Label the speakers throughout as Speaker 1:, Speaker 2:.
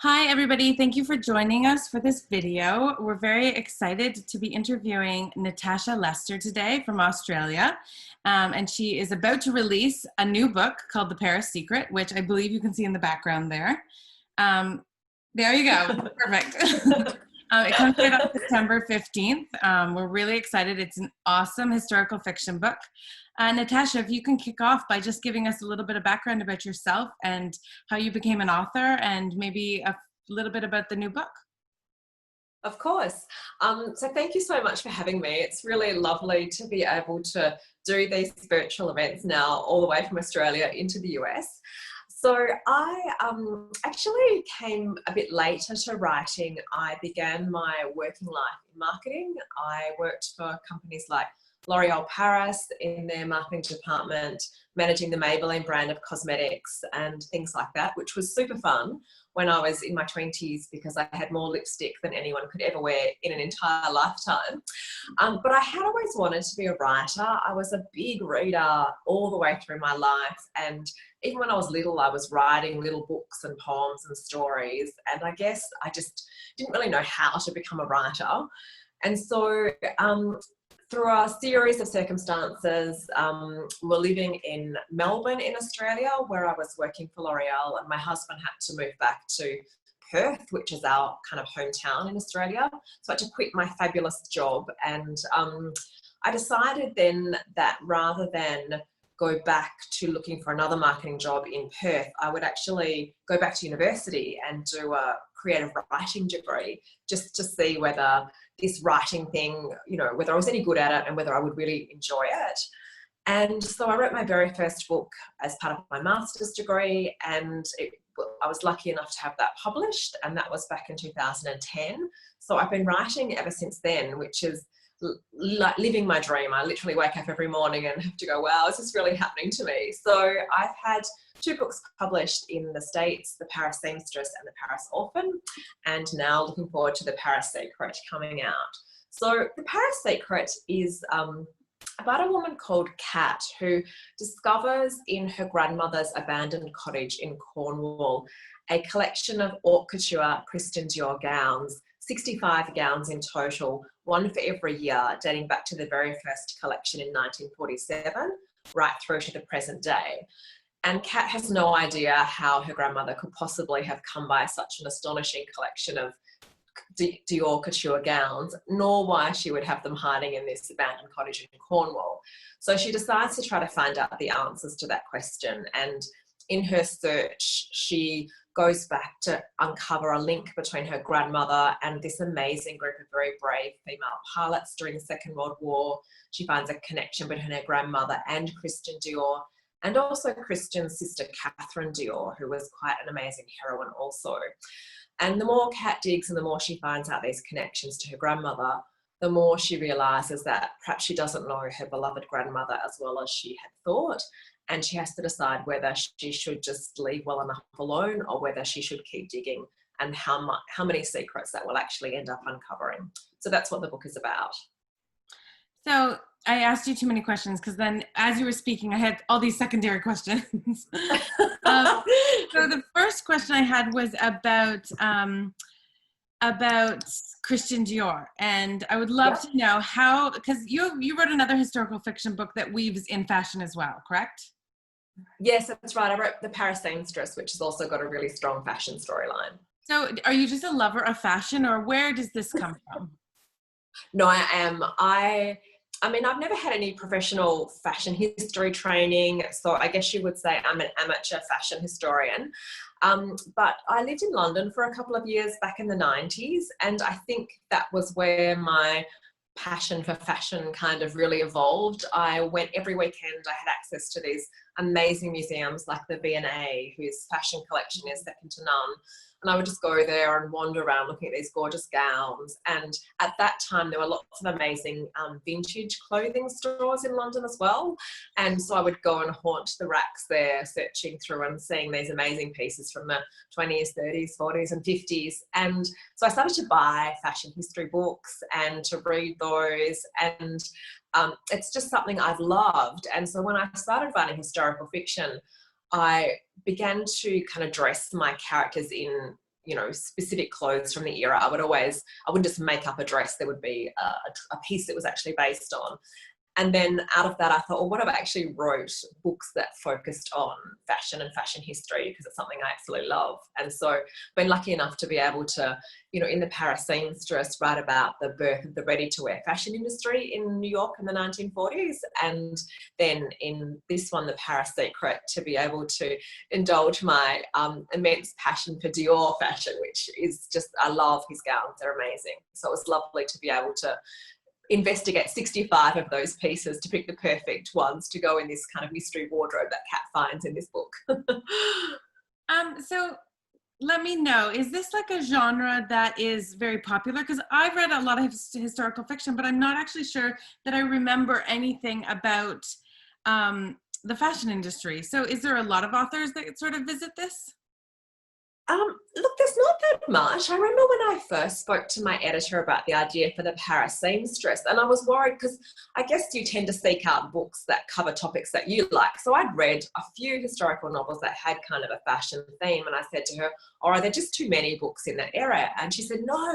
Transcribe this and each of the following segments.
Speaker 1: Hi, everybody. Thank you for joining us for this video. We're very excited to be interviewing Natasha Lester today from Australia. And she is about to release a new book called The Paris Secret, which I believe you can see in the background there. There you go. Perfect. It comes out on September 15th. We're really excited. It's an awesome historical fiction book. Natasha, if you can kick off by just giving us a little bit of background about yourself and how you became an author and maybe a little bit about the new book.
Speaker 2: Of course. So thank you so much for having me. It's really lovely to be able to do these virtual events now all the way from Australia into the US. So I actually came a bit later to writing. I began my working life in marketing. I worked for companies like L'Oreal Paris in their marketing department, managing the Maybelline brand of cosmetics and things like that, which was super fun when I was in my 20s because I had more lipstick than anyone could ever wear in an entire lifetime. But I had always wanted to be a writer. I was a big reader all the way through my life, and even when I was little, I was writing little books and poems and stories, and I guess I just didn't really know how to become a writer. And so through a series of circumstances, we're living in Melbourne in Australia, where I was working for L'Oreal, and my husband had to move back to Perth, which is our kind of hometown in Australia. So I had to quit my fabulous job, and I decided then that rather than go back to looking for another marketing job in Perth, I would actually go back to university and do a creative writing degree just to see whether this writing thing, whether I was any good at it and whether I would really enjoy it. And so I wrote my very first book as part of my master's degree, and I was lucky enough to have that published, and that was back in 2010. So I've been writing ever since then, which is like living my dream. I literally wake up every morning and have to go, wow, is this really happening to me? So I've had 2 books published in the States, The Paris Seamstress and The Paris Orphan, and now looking forward to The Paris Secret coming out. So The Paris Secret is about a woman called Kat who discovers in her grandmother's abandoned cottage in Cornwall a collection of haute couture Christian Dior gowns, 65 gowns in total, one for every year, dating back to the very first collection in 1947, right through to the present day. And Kat has no idea how her grandmother could possibly have come by such an astonishing collection of Dior couture gowns, nor why she would have them hiding in this abandoned cottage in Cornwall. So she decides to try to find out the answers to that question. And in her search, she goes back to uncover a link between her grandmother and this amazing group of very brave female pilots during the Second World War. She finds a connection between her grandmother and Christian Dior, and also Christian's sister Catherine Dior, who was quite an amazing heroine also. And the more Kat digs and the more she finds out these connections to her grandmother, the more she realises that perhaps she doesn't know her beloved grandmother as well as she had thought. And she has to decide whether she should just leave well enough alone or whether she should keep digging, and how many secrets that will actually end up uncovering. So that's what the book is about.
Speaker 1: So I asked you too many questions because then as you were speaking, I had all these secondary questions. So the first question I had was about Christian Dior, and I would love to know how, because you wrote another historical fiction book that weaves in fashion as well, correct?
Speaker 2: Yes, that's right. I wrote The Paris Seamstress, which has also got a really strong fashion storyline.
Speaker 1: So are you just a lover of fashion, or where does this come from?
Speaker 2: No, I am. I mean, I've never had any professional fashion history training, so I guess you would say I'm an amateur fashion historian. But I lived in London for a couple of years back in the 90s, and I think that was where my passion for fashion kind of really evolved. I went every weekend. I had access to these amazing museums like the V&A, whose fashion collection is second to none. And I would just go there and wander around looking at these gorgeous gowns. And at that time, there were lots of amazing vintage clothing stores in London as well. And so I would go and haunt the racks there, searching through and seeing these amazing pieces from the 20s, 30s, 40s and 50s. And so I started to buy fashion history books and to read those. And it's just something I've loved. And so when I started writing historical fiction, I began to kind of dress my characters in specific clothes from the era. I wouldn't just make up a dress. There would be a piece that was actually based on. And then out of that, I thought, well, what if I actually wrote books that focused on fashion and fashion history, because it's something I absolutely love. And so I've been lucky enough to be able to, in the Paris Seamstress, write about the birth of the ready-to-wear fashion industry in New York in the 1940s. And then in this one, The Paris Secret, to be able to indulge my immense passion for Dior fashion, which is just, I love his gowns. They're amazing. So it was lovely to be able to investigate 65 of those pieces to pick the perfect ones to go in this kind of mystery wardrobe that Kat finds in this book.
Speaker 1: So let me know, is this like a genre that is very popular? Because I've read a lot of historical fiction, but I'm not actually sure that I remember anything about the fashion industry. So is there a lot of authors that sort of visit this?
Speaker 2: Look, there's not that much. I remember when I first spoke to my editor about the idea for the Paris Seamstress, and I was worried because I guess you tend to seek out books that cover topics that you like. So I'd read a few historical novels that had kind of a fashion theme, and I said to her, "Oh, are there just too many books in that area?" And she said, no,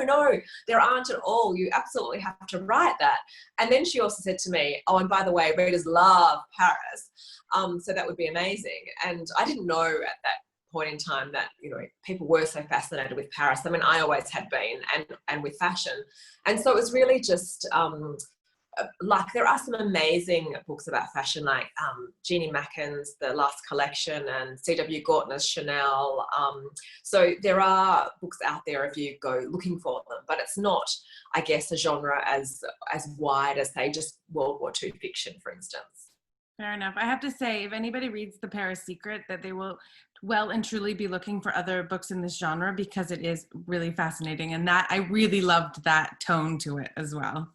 Speaker 2: there aren't at all. You absolutely have to write that. And then she also said to me, "Oh, and by the way, readers love Paris. So that would be amazing." And I didn't know at that point in time that people were so fascinated with Paris. I mean, I always had been, and with fashion. And so it was really just like, there are some amazing books about fashion, like Jeannie Macken's The Last Collection and C.W. Gautner's Chanel. So there are books out there if you go looking for them, but it's not, I guess, a genre as wide as, say, just World War II fiction, for instance.
Speaker 1: Fair enough. I have to say, if anybody reads The Paris Secret, that they will well and truly be looking for other books in this genre, because it is really fascinating. And that, I really loved that tone to it as well.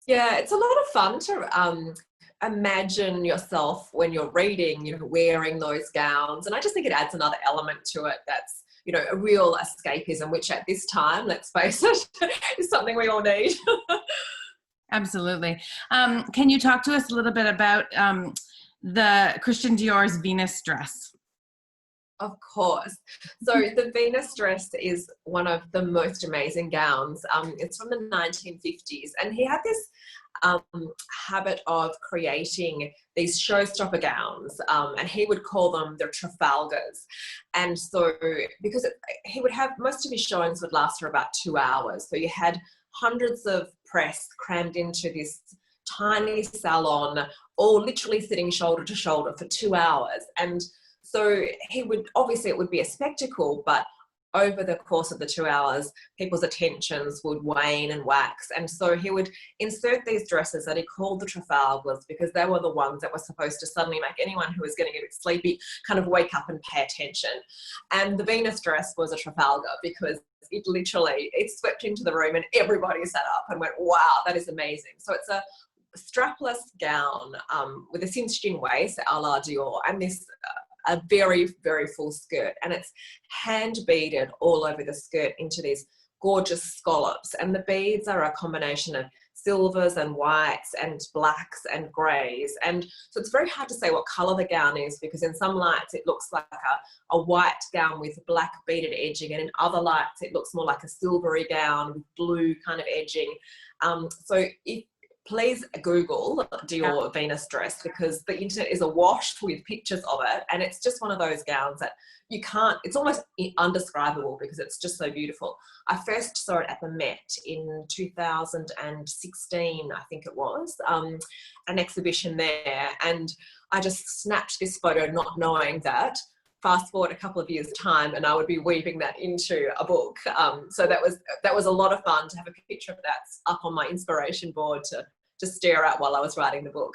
Speaker 2: Yeah, it's a lot of fun to imagine yourself when you're reading, wearing those gowns. And I just think it adds another element to it that's, a real escapism, which at this time, let's face it, is something we all need.
Speaker 1: Absolutely. Can you talk to us a little bit about the Christian Dior's Venus dress?
Speaker 2: Of course. So the Venus dress is one of the most amazing gowns. It's from the 1950s, and he had this habit of creating these showstopper gowns, and he would call them the Trafalgars. And so, because he would have, most of his showings would last for about 2 hours. So you had hundreds of press crammed into this tiny salon, all literally sitting shoulder to shoulder for 2 hours. And so it would be a spectacle, but over the course of the 2 hours, people's attentions would wane and wax. And so he would insert these dresses that he called the Trafalgars, because they were the ones that were supposed to suddenly make anyone who was getting a bit sleepy kind of wake up and pay attention. And the Venus dress was a Trafalgar, because it swept into the room and everybody sat up and went, wow, that is amazing. So it's a strapless gown with a cinched-in waist, a la Dior, and this a very, very full skirt, and it's hand beaded all over the skirt into these gorgeous scallops, and the beads are a combination of silvers and whites and blacks and greys. And so it's very hard to say what color the gown is, because in some lights it looks like a white gown with black beaded edging, and in other lights it looks more like a silvery gown with blue kind of edging. Please Google Dior Venus dress, because the internet is awash with pictures of it, and it's just one of those gowns that you can't, it's almost undescribable because it's just so beautiful. I first saw it at the Met in 2016, I think it was, an exhibition there, and I just snapped this photo not knowing that. Fast forward a couple of years' time, and I would be weaving that into a book. So that was a lot of fun to have a picture of that up on my inspiration board to stare at while I was writing the book.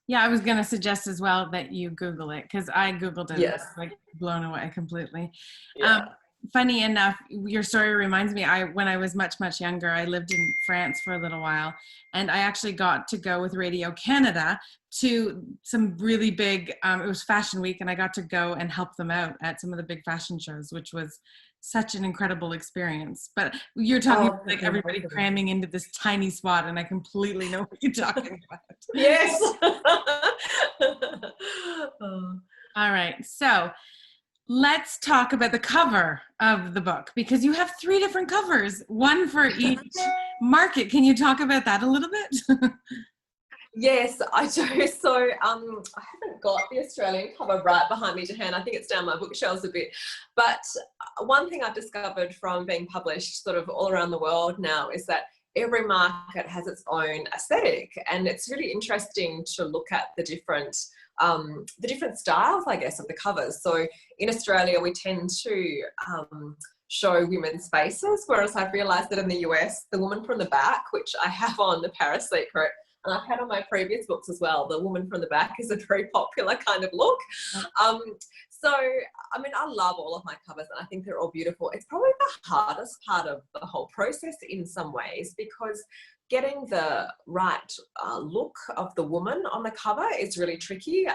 Speaker 1: Yeah, I was going to suggest as well that you Google it, because I Googled it.
Speaker 2: Yes.
Speaker 1: Like blown away completely.
Speaker 2: Yeah.
Speaker 1: Funny enough, your story reminds me, when I was much, much younger, I lived in France for a little while, and I actually got to go with Radio Canada to some really big, it was Fashion Week, and I got to go and help them out at some of the big fashion shows, which was such an incredible experience. But you're talking about like everybody cramming into this tiny spot, and I completely know what you're talking about.
Speaker 2: Yes.
Speaker 1: All right. So Let's talk about the cover of the book, because you have 3 different covers, one for each market. Can you talk about that a little bit?
Speaker 2: Yes, I do. So I haven't got the Australian cover right behind me to hand. I think it's down my bookshelves a bit. But one thing I've discovered from being published sort of all around the world now is that every market has its own aesthetic, and it's really interesting to look at the different styles, I guess, of the covers. So in Australia, we tend to show women's faces, whereas I've realised that in the US, the woman from the back, which I have on The Paris Secret, and I've had on my previous books as well, the woman from the back is a very popular kind of look. So, I mean, I love all of my covers and I think they're all beautiful. It's probably the hardest part of the whole process in some ways, because getting the right look of the woman on the cover is really tricky.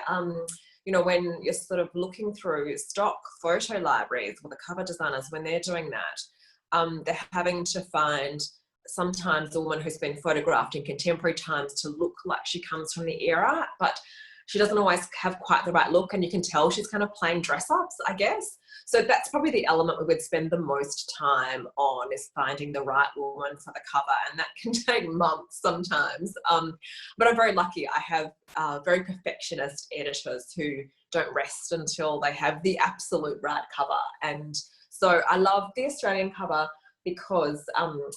Speaker 2: You know, when you're sort of looking through stock photo libraries with the cover designers, when they're doing that, they're having to find sometimes a woman who's been photographed in contemporary times to look like she comes from the era, but she doesn't always have quite the right look, and you can tell she's kind of playing dress-ups, I guess. So that's probably the element we would spend the most time on, is finding the right woman for the cover, and that can take months sometimes. But I'm very lucky. I have very perfectionist editors who don't rest until they have the absolute right cover. And so I love the Australian cover because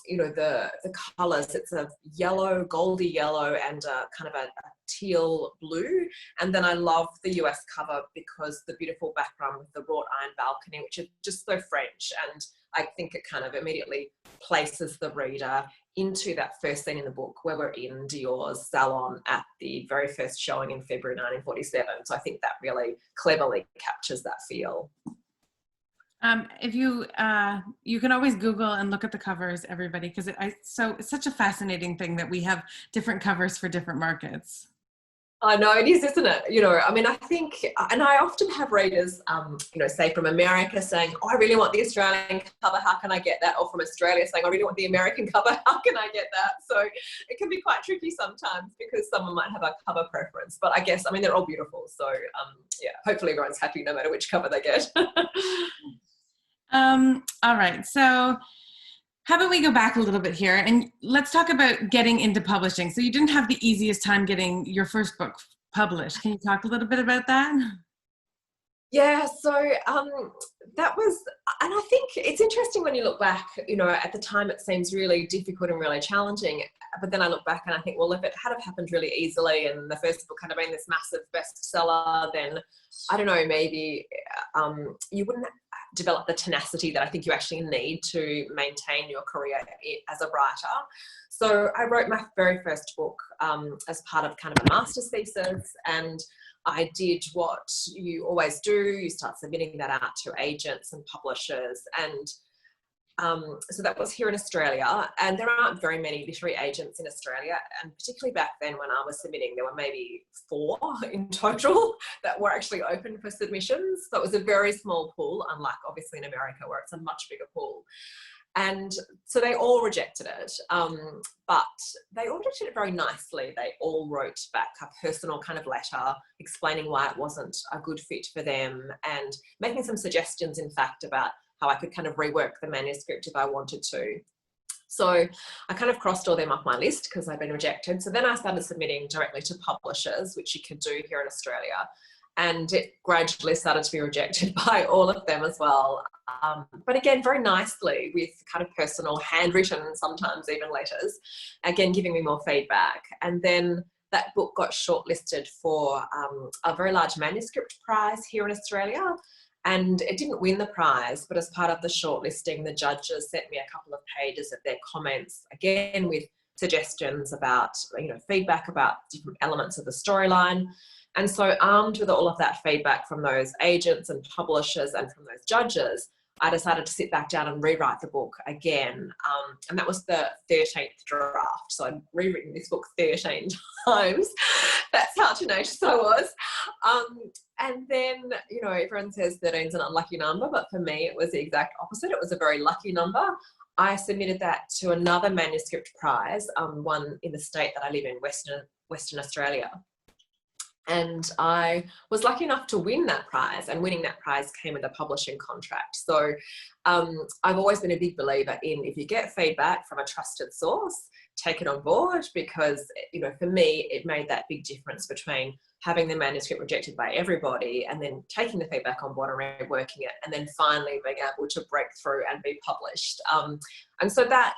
Speaker 2: you know, the colours, it's a yellow, goldy yellow, and a kind of a teal blue. And then I love the US cover because the beautiful background with the wrought iron balcony, which is just so French, and I think it kind of immediately places the reader into that first scene in the book where we're in Dior's salon at the very first showing in February 1947. So I think that really cleverly captures that feel.
Speaker 1: If you you can always Google and look at the covers, everybody, because it's such a fascinating thing that we have different covers for different markets.
Speaker 2: I know it is, isn't it? You know, I mean, I think, and I often have readers, you know, say from America saying, "Oh, I really want the Australian cover. How can I get that?" Or from Australia saying, "I really want the American cover. How can I get that?" So it can be quite tricky sometimes because someone might have a cover preference. But I guess, I mean, they're all beautiful. So yeah, hopefully everyone's happy no matter which cover they get.
Speaker 1: All right, so how about we go back a little bit here and let's talk about getting into publishing. So you didn't have the easiest time getting your first book published. Can you talk a little bit about that?
Speaker 2: Yeah, so that was, and I think it's interesting when you look back, you know, at the time it seems really difficult and really challenging, but then I look back and I think, well, if it had have happened really easily and the first book had been this massive bestseller, then I don't know, maybe you wouldn't develop the tenacity that I think you actually need to maintain your career as a writer. So I wrote my very first book as part of kind of a master's thesis, and I did what you always do. You start submitting that out to agents and publishers. And so that was here in Australia. And there aren't very many literary agents in Australia. And particularly back then when I was submitting, there were maybe 4 in total that were actually open for submissions. So it was a very small pool, unlike obviously in America where it's a much bigger pool. And so they all rejected it, but they all rejected it very nicely. They all wrote back a personal kind of letter explaining why it wasn't a good fit for them and making some suggestions, in fact, about how I could kind of rework the manuscript if I wanted to. So I kind of crossed all them off my list because I'd been rejected. So then I started submitting directly to publishers, which you can do here in Australia. And it gradually started to be rejected by all of them as well. But again, very nicely with kind of personal, handwritten, sometimes even letters, again, giving me more feedback. And then that book got shortlisted for a very large manuscript prize here in Australia. And it didn't win the prize, but as part of the shortlisting, the judges sent me a couple of pages of their comments, again, with suggestions about, you know, feedback about different elements of the storyline. And so armed with all of that feedback from those agents and publishers and from those judges, I decided to sit back down and rewrite the book again. And that was the 13th draft. So I'd rewritten this book 13 times. That's how tenacious I was. And then, you know, everyone says 13 is an unlucky number, but for me, it was the exact opposite. It was a very lucky number. I submitted that to another manuscript prize, one in the state that I live in, Western Australia. And I was lucky enough to win that prize, and winning that prize came with a publishing contract. So I've always been a big believer in, if you get feedback from a trusted source, take it on board, because, you know, for me, it made that big difference between having the manuscript rejected by everybody and then taking the feedback on board and reworking it, and then finally being able to break through and be published. And so that,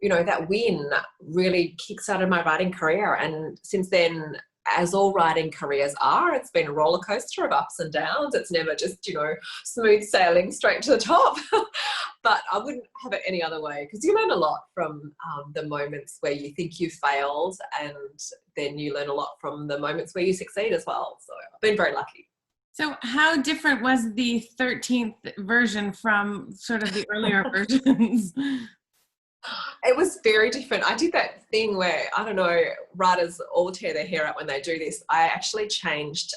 Speaker 2: you know, that win really kickstarted my writing career. And since then, as all writing careers are, it's been a roller coaster of ups and downs. It's never just, you know, smooth sailing straight to the top. But I wouldn't have it any other way, because you learn a lot from the moments where you think you failed, and then you learn a lot from the moments where you succeed as well. So I've been very lucky.
Speaker 1: So how different was the 13th version from sort of the earlier versions?
Speaker 2: It was very different. I did that thing where, I don't know, writers all tear their hair out when they do this. I actually changed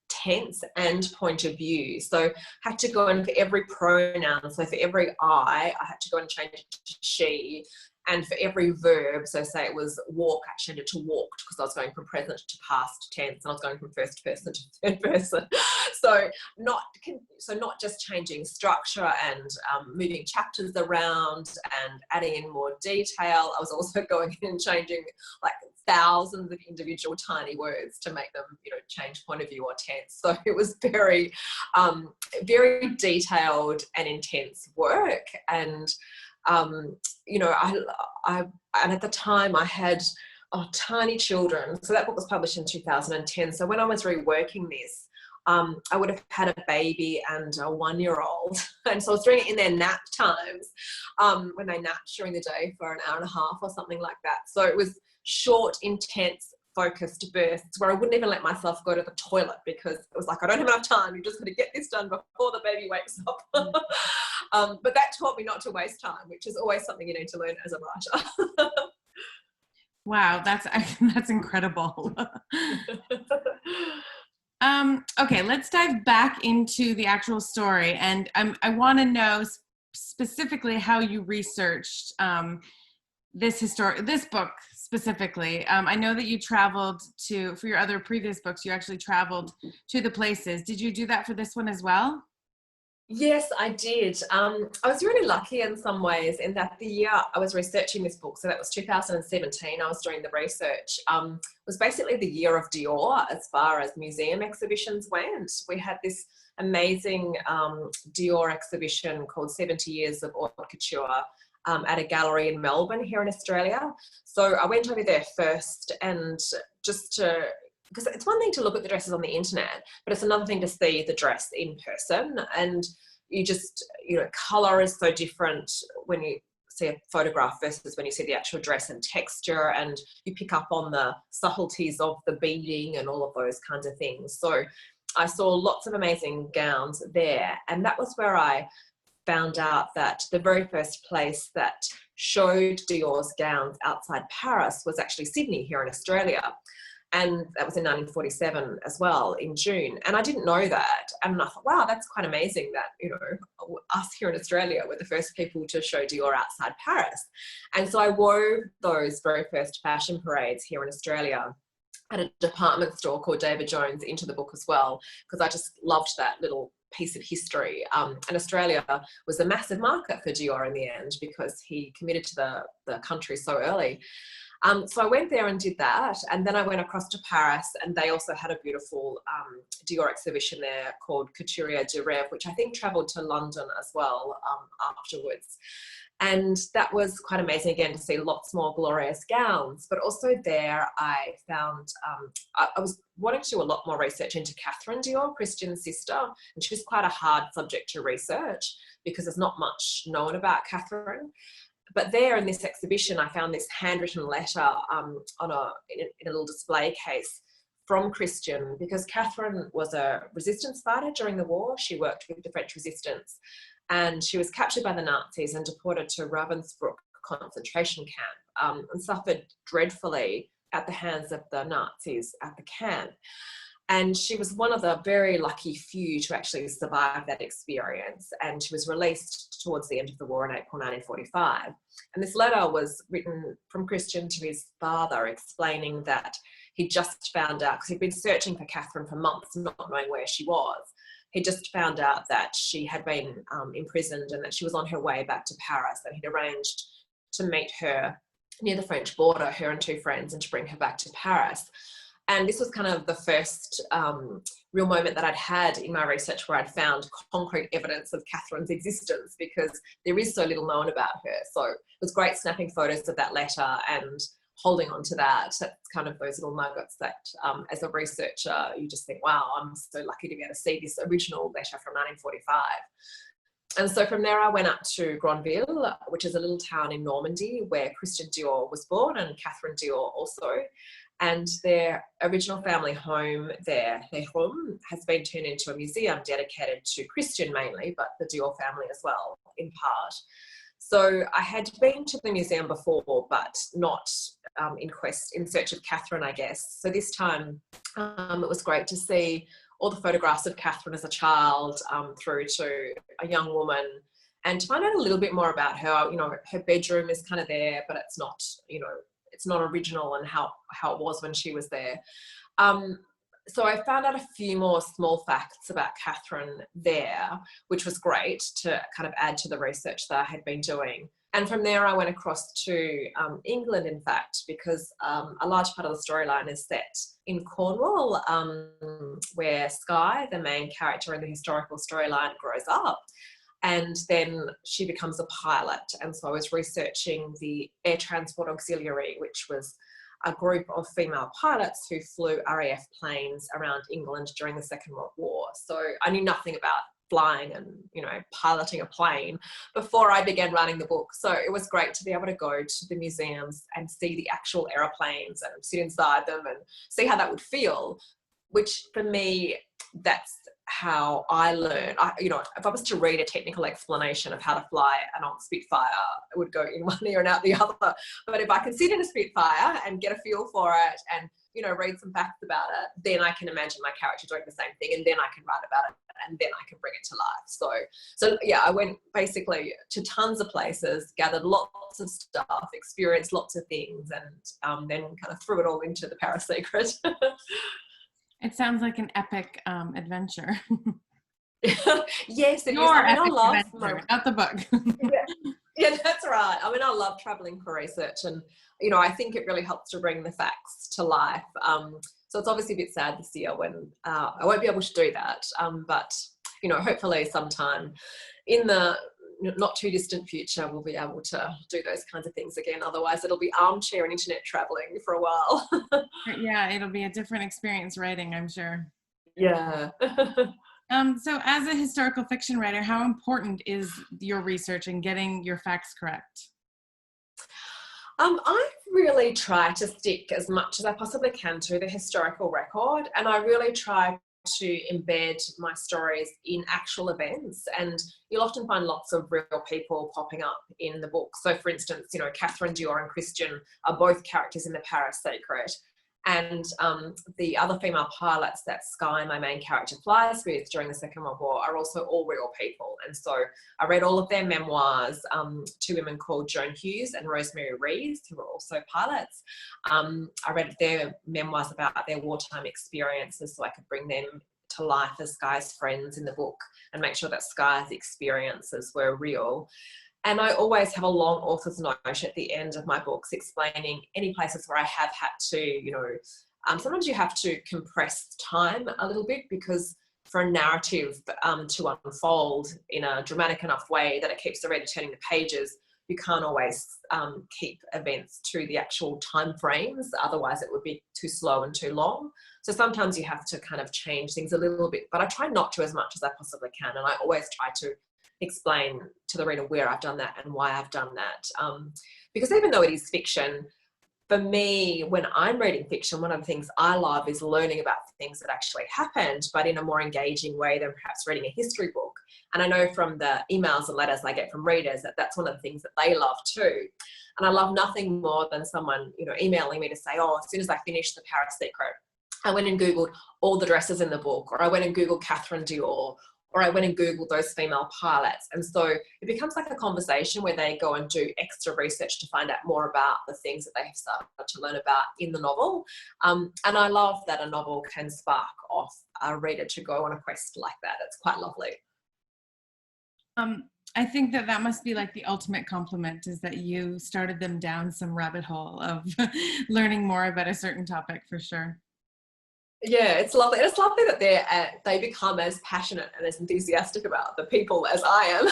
Speaker 2: tense and point of view. So I had to go in for every pronoun. So for every I had to go and change it to she. And for every verb, so say it was walk, I changed it to walked, because I was going from present to past tense, and I was going from first person to third person. So not just changing structure and moving chapters around and adding in more detail. I was also going in and changing like thousands of individual tiny words to make them, you know, change point of view or tense. So it was very, very detailed and intense work. And you know, and at the time I had tiny children. So that book was published in 2010. So when I was reworking this, I would have had a baby and a 1-year-old. And so I was doing it in their nap times, when they napped during the day for an hour and a half or something like that. So it was short, intense, focused bursts where I wouldn't even let myself go to the toilet, because it was like, I don't have enough time. You've just got to get this done before the baby wakes up. But that taught me not to waste time, which is always something you need to learn as a writer.
Speaker 1: Wow, that's incredible. Okay, let's dive back into the actual story, and I want to know specifically how you researched this book specifically. I know that you traveled for your other previous books, you actually traveled to the places. Did you do that for this one as well?
Speaker 2: Yes, I did. I was really lucky in some ways in that the year I was researching this book, so that was 2017, I was doing the research, was basically the year of Dior as far as museum exhibitions went. We had this amazing Dior exhibition called 70 Years of Haute Couture at a gallery in Melbourne here in Australia. So I went over there first, and just to, because it's one thing to look at the dresses on the internet, but it's another thing to see the dress in person. And you just, you know, colour is so different when you see a photograph versus when you see the actual dress, and texture, and you pick up on the subtleties of the beading and all of those kinds of things. So I saw lots of amazing gowns there, and that was where I found out that the very first place that showed Dior's gowns outside Paris was actually Sydney here in Australia. And that was in 1947 as well, in June. And I didn't know that. And I thought, wow, that's quite amazing that, you know, us here in Australia were the first people to show Dior outside Paris. And so I wove those very first fashion parades here in Australia at a department store called David Jones into the book as well, because I just loved that little piece of history. And Australia was a massive market for Dior in the end, because he committed to the country so early. So I went there and did that, and then I went across to Paris, and they also had a beautiful Dior exhibition there called Couturier du Rêve, which I think travelled to London as well afterwards. And that was quite amazing again to see lots more glorious gowns. But also there I found, I was wanting to do a lot more research into Catherine Dior, Christian's sister, and she was quite a hard subject to research because there's not much known about Catherine. But there in this exhibition, I found this handwritten letter in a little display case from Christian, because Catherine was a resistance fighter during the war. She worked with the French resistance, and she was captured by the Nazis and deported to Ravensbrück concentration camp, and suffered dreadfully at the hands of the Nazis at the camp. And she was one of the very lucky few to actually survive that experience. And she was released towards the end of the war in April 1945. And this letter was written from Christian to his father, explaining that he just found out, because he'd been searching for Catherine for months, not knowing where she was. He just found out that she had been imprisoned and that she was on her way back to Paris, and he'd arranged to meet her near the French border, her and 2 friends, and to bring her back to Paris. And this was kind of the first real moment that I'd had in my research where I'd found concrete evidence of Catherine's existence, because there is so little known about her. So it was great snapping photos of that letter and holding on to that. That's kind of those little nuggets that as a researcher, you just think, wow, I'm so lucky to be able to see this original letter from 1945. And so from there, I went up to Granville, which is a little town in Normandy where Christian Dior was born, and Catherine Dior also. And their original family home there, their home, has been turned into a museum dedicated to Christian mainly, but the Dior family as well, in part. So I had been to the museum before, but not in search of Catherine, I guess. So this time it was great to see all the photographs of Catherine as a child through to a young woman, and to find out a little bit more about her. You know, her bedroom is kind of there, but it's not, you know, it's not original and how it was when she was there. So I found out a few more small facts about Catherine there, which was great to kind of add to the research that I had been doing. And from there, I went across to England, in fact, because a large part of the storyline is set in Cornwall, where Skye, the main character in the historical storyline, grows up. And then she becomes a pilot. And so I was researching the Air Transport Auxiliary, which was a group of female pilots who flew RAF planes around England during the Second World War. So I knew nothing about flying and, you know, piloting a plane before I began writing the book. So it was great to be able to go to the museums and see the actual aeroplanes and sit inside them and see how that would feel, which for me, that's how I learned. You know, if I was to read a technical explanation of how to fly an old Spitfire, it would go in one ear and out the other. But if I can sit in a Spitfire and get a feel for it and, you know, read some facts about it, then I can imagine my character doing the same thing, and then I can write about it, and then I can bring it to life. So yeah, I went basically to tons of places, gathered lots of stuff, experienced lots of things, and then kind of threw it all into the Paris Secret.
Speaker 1: It sounds like an epic adventure.
Speaker 2: Yes, it is.
Speaker 1: Your
Speaker 2: I mean, I
Speaker 1: epic
Speaker 2: love
Speaker 1: adventure, not the book.
Speaker 2: yeah, that's right. I mean, I love traveling for research, and, you know, I think it really helps to bring the facts to life. So it's obviously a bit sad this year when I won't be able to do that. But, you know, hopefully sometime in the not too distant future, we'll be able to do those kinds of things again. Otherwise, it'll be armchair and internet traveling for a while.
Speaker 1: Yeah, it'll be a different experience writing, I'm sure.
Speaker 2: Yeah.
Speaker 1: So as a historical fiction writer, how important is your research and getting your facts correct?
Speaker 2: I really try to stick as much as I possibly can to the historical record, and I really try to embed my stories in actual events. And you'll often find lots of real people popping up in the book. So for instance, you know, Catherine Dior and Christian are both characters in the Paris Secret. And the other female pilots that Skye, my main character, flies with during the Second World War are also all real people. And so I read all of their memoirs, 2 women called Joan Hughes and Rosemary Rees, who were also pilots. I read their memoirs about their wartime experiences so I could bring them to life as Skye's friends in the book and make sure that Skye's experiences were real. And I always have a long author's note at the end of my books explaining any places where I have had to, you know, sometimes you have to compress time a little bit, because for a narrative to unfold in a dramatic enough way that it keeps the reader turning the pages, you can't always keep events to the actual time frames. Otherwise, it would be too slow and too long. So sometimes you have to kind of change things a little bit, but I try not to as much as I possibly can. And I always try to explain to the reader where I've done that and why I've done that. Because even though it is fiction, for me, when I'm reading fiction, one of the things I love is learning about things that actually happened, but in a more engaging way than perhaps reading a history book. And I know from the emails and letters I get from readers that that's one of the things that they love too. And I love nothing more than someone, you know, emailing me to say, oh, as soon as I finished The Paris Secret, I went and Googled all the dresses in the book, or I went and Googled Catherine Dior, or I went and Googled those female pilots. And so it becomes like a conversation where they go and do extra research to find out more about the things that they have started to learn about in the novel. And I love that a novel can spark off a reader to go on a quest like that. It's quite lovely.
Speaker 1: I think that that must be like the ultimate compliment, is that you started them down some rabbit hole of learning more about a certain topic, for sure.
Speaker 2: Yeah, it's lovely. And it's lovely that they become as passionate and as enthusiastic about the people as I am.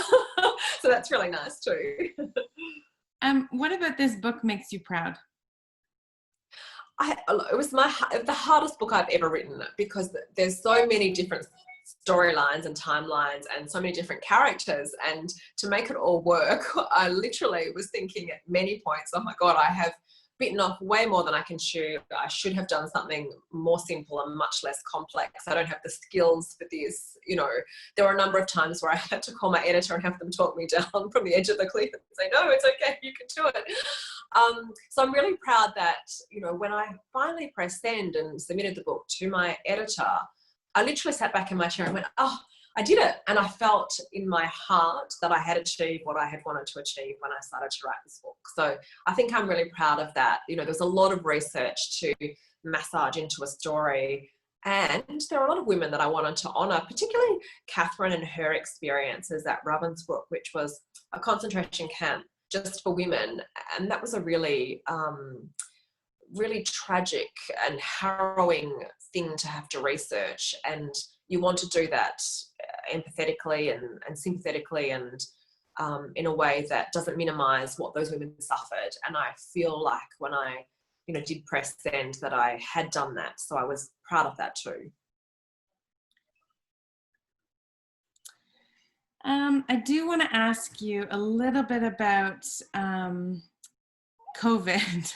Speaker 2: So that's really nice too.
Speaker 1: What about this book makes you proud?
Speaker 2: It was the hardest book I've ever written, because there's so many different storylines and timelines and so many different characters, and to make it all work, I literally was thinking at many points, oh my God, I have bitten off way more than I can chew. I should have done something more simple and much less complex. I don't have the skills for this. You know, there were a number of times where I had to call my editor and have them talk me down from the edge of the cliff and say, no, it's okay, you can do it. So I'm really proud that, you know, when I finally pressed send and submitted the book to my editor, I literally sat back in my chair and went, oh, I did it. And I felt in my heart that I had achieved what I had wanted to achieve when I started to write this book. So I think I'm really proud of that. You know, there's a lot of research to massage into a story. And there are a lot of women that I wanted to honour, particularly Catherine and her experiences at Ravensbrück, which was a concentration camp just for women. And that was a really, really tragic and harrowing thing to have to research. And you want to do that empathetically and sympathetically, and in a way that doesn't minimise what those women suffered. And I feel like when I, you know, did press send, that I had done that. So I was proud of that too.
Speaker 1: I do want to ask you a little bit about COVID,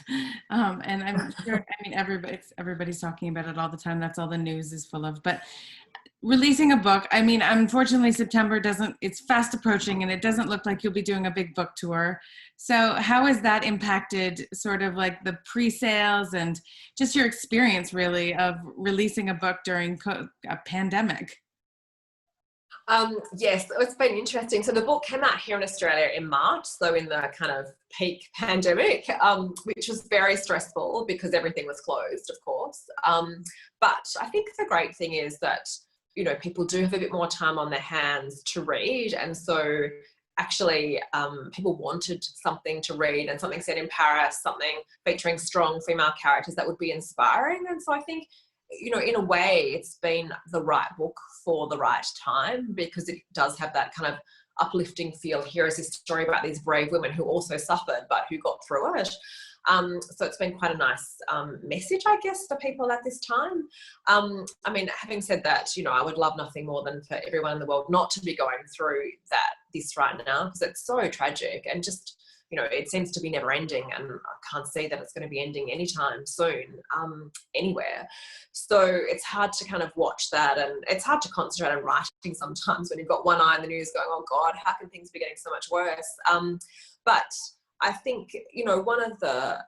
Speaker 1: and I'm sure, I mean, everybody's talking about it all the time. That's all the news is full of. But releasing a book, I mean, unfortunately, September it's fast approaching, and it doesn't look like you'll be doing a big book tour. So how has that impacted sort of like the pre-sales and just your experience really of releasing a book during a pandemic?
Speaker 2: Yes, it's been interesting. So the book came out here in Australia in March, so in the kind of peak pandemic, which was very stressful because everything was closed, of course. But I think the great thing is that, you know, people do have a bit more time on their hands to read. And so actually people wanted something to read, and something set in Paris, something featuring strong female characters that would be inspiring. And so I think, you know, in a way, it's been the right book for the right time, because it does have that kind of uplifting feel. Here is this story about these brave women who also suffered, but who got through it. So it's been quite a nice message, I guess, for people at this time. I mean, having said that, you know, I would love nothing more than for everyone in the world not to be going through this right now, because it's so tragic, and just, you know, it seems to be never ending, and I can't see that it's going to be ending anytime soon, anywhere. So it's hard to kind of watch that, and it's hard to concentrate on writing sometimes when you've got one eye on the news going, oh God, how can things be getting so much worse? But I think, you know, one of the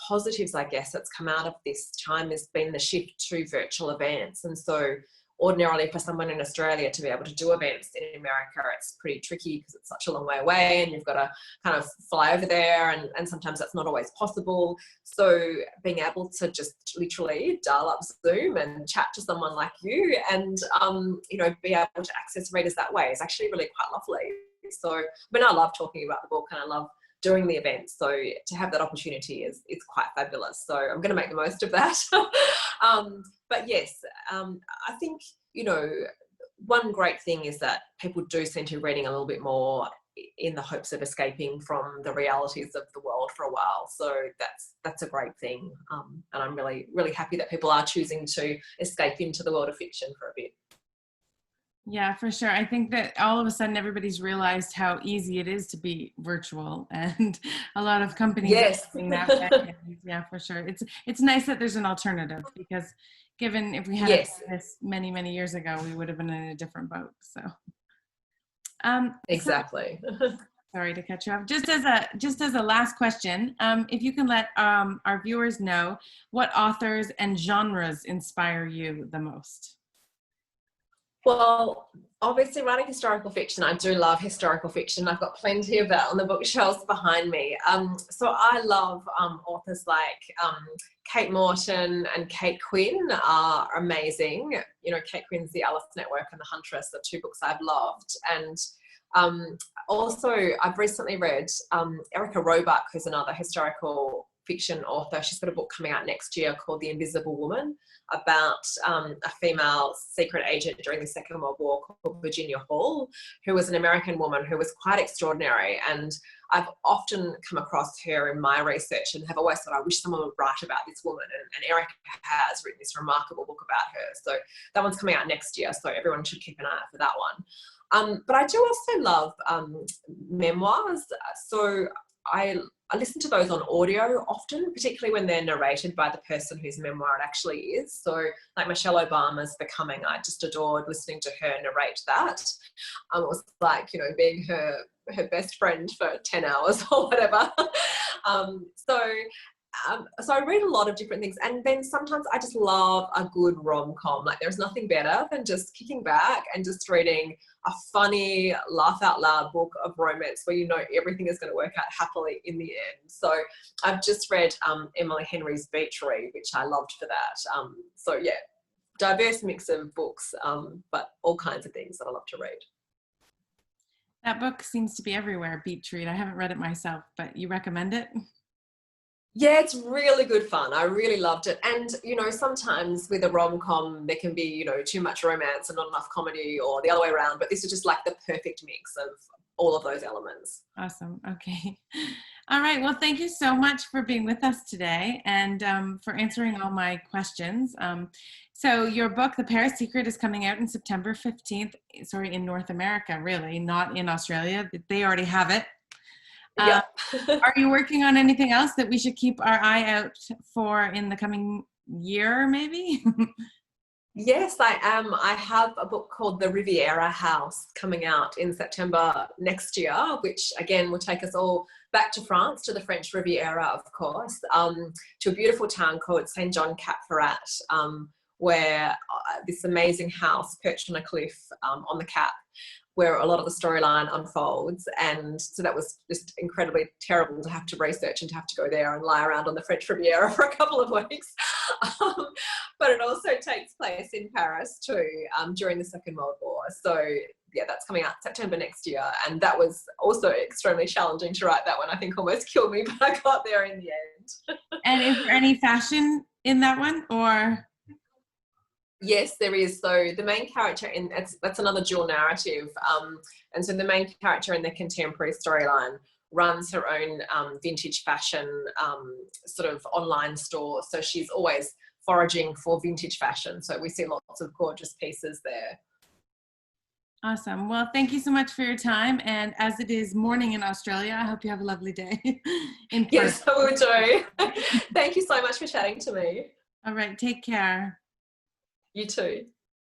Speaker 2: positives, I guess, that's come out of this time has been the shift to virtual events. And so ordinarily for someone in Australia to be able to do events in America, it's pretty tricky because it's such a long way away, and you've got to kind of fly over there, and sometimes that's not always possible. So being able to just literally dial up Zoom and chat to someone like you, and you know, be able to access readers that way is actually really quite lovely. So I mean, I love talking about the book, and I love doing the events, so to have that opportunity is quite fabulous. So I'm going to make the most of that. But yes, I think, you know, one great thing is that people do seem to be reading a little bit more in the hopes of escaping from the realities of the world for a while. So that's a great thing, and I'm really, really happy that people are choosing to escape into the world of fiction for a bit.
Speaker 1: Yeah, for sure. I think that all of a sudden everybody's realized how easy it is to be virtual, and a lot of companies
Speaker 2: yes.
Speaker 1: are doing that. Yeah, for sure. It's nice that there's an alternative, because given if we had
Speaker 2: yes.
Speaker 1: this many years ago, we would have been in a different boat. So
Speaker 2: exactly.
Speaker 1: Sorry to cut you off. Just as a last question, if you can let our viewers know what authors and genres inspire you the most.
Speaker 2: Well, obviously writing historical fiction, I do love historical fiction. I've got plenty of that on the bookshelves behind me. So I love authors like Kate Morton and Kate Quinn are amazing. You know, Kate Quinn's The Alice Network and The Huntress are two books I've loved. And also, I've recently read Erica Roebuck, who's another historical fiction author. She's got a book coming out next year called The Invisible Woman, about a female secret agent during the Second World War called Virginia Hall, who was an American woman who was quite extraordinary. And I've often come across her in my research and have always thought, I wish someone would write about this woman. And Erica has written this remarkable book about her. So that one's coming out next year, so everyone should keep an eye out for that one. But I do also love memoirs. So I listen to those on audio often, particularly when they're narrated by the person whose memoir it actually is. So like Michelle Obama's Becoming, I just adored listening to her narrate that. It was like, you know, being her best friend for 10 hours or whatever. So I read a lot of different things, and then sometimes I just love a good rom-com. Like there's nothing better than just kicking back and just reading a funny, laugh out loud book of romance where you know everything is going to work out happily in the end. So I've just read Emily Henry's Beach Read, which I loved for that. So yeah, diverse mix of books, but all kinds of things that I love to read.
Speaker 1: That book seems to be everywhere, Beach Read. I haven't read it myself, but you recommend it?
Speaker 2: Yeah, it's really good fun. I really loved it. And, you know, sometimes with a rom-com, there can be, you know, too much romance and not enough comedy, or the other way around. But this is just like the perfect mix of all of those elements.
Speaker 1: Awesome. Okay. All right. Well, thank you so much for being with us today and for answering all my questions. So your book, The Paris Secret, is coming out in September 15th. Sorry, in North America, really, not in Australia. They already have it.
Speaker 2: Yeah.
Speaker 1: Are you working on anything else that we should keep our eye out for in the coming year, maybe?
Speaker 2: Yes, I am. I have a book called The Riviera House coming out in September next year, which again will take us all back to France, to the French Riviera, of course, to a beautiful town called Saint-Jean-Cap-Ferrat, where this amazing house perched on a cliff on the Cap, where a lot of the storyline unfolds. And so that was just incredibly terrible to have to research and to have to go there and lie around on the French Riviera for a couple of weeks. But it also takes place in Paris too, during the Second World War. So yeah, that's coming out September next year. And that was also extremely challenging to write. That one, I think, almost killed me, but I got there in the end.
Speaker 1: And is there any fashion in that one, or?
Speaker 2: Yes, there is. So the main character that's another dual narrative. And so the main character in the contemporary storyline runs her own vintage fashion sort of online store. So she's always foraging for vintage fashion. So we see lots of gorgeous pieces there.
Speaker 1: Awesome. Well, thank you so much for your time. And as it is morning in Australia, I hope you have a lovely day.
Speaker 2: Yes, I will do. Thank you so much for chatting to me.
Speaker 1: All right. Take care.
Speaker 2: You too.